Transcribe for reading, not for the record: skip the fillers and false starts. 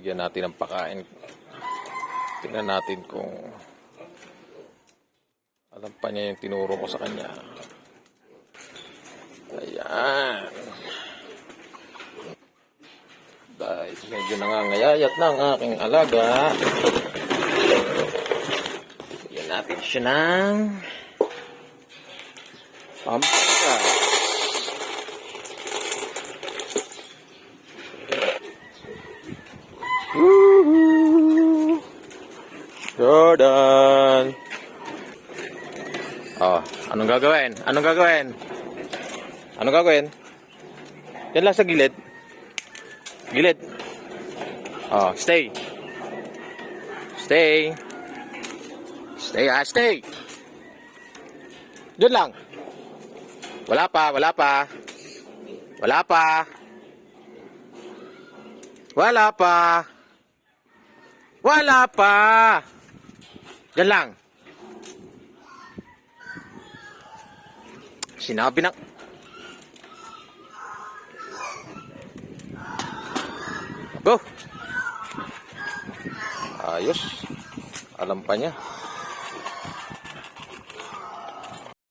Bigyan natin ng pakain. Tingnan natin kung alam pa niya yung tinuro ko sa kanya. Ayan. Dahil medyo nangangayayat ng aking alaga, bigyan natin siya ng pampagas. Woohoo! Jordan! Oh, anong gagawin? Anong gagawin? Anong gagawin? Yan lang sa gilid. Gilid. Oh, stay. Stay. Stay, stay. Diyan lang. Wala pa, wala pa. Wala pa. Wala pa. Wala pa. Diyan lang. Sinabi na. Go. Ayos. Alam pa niya.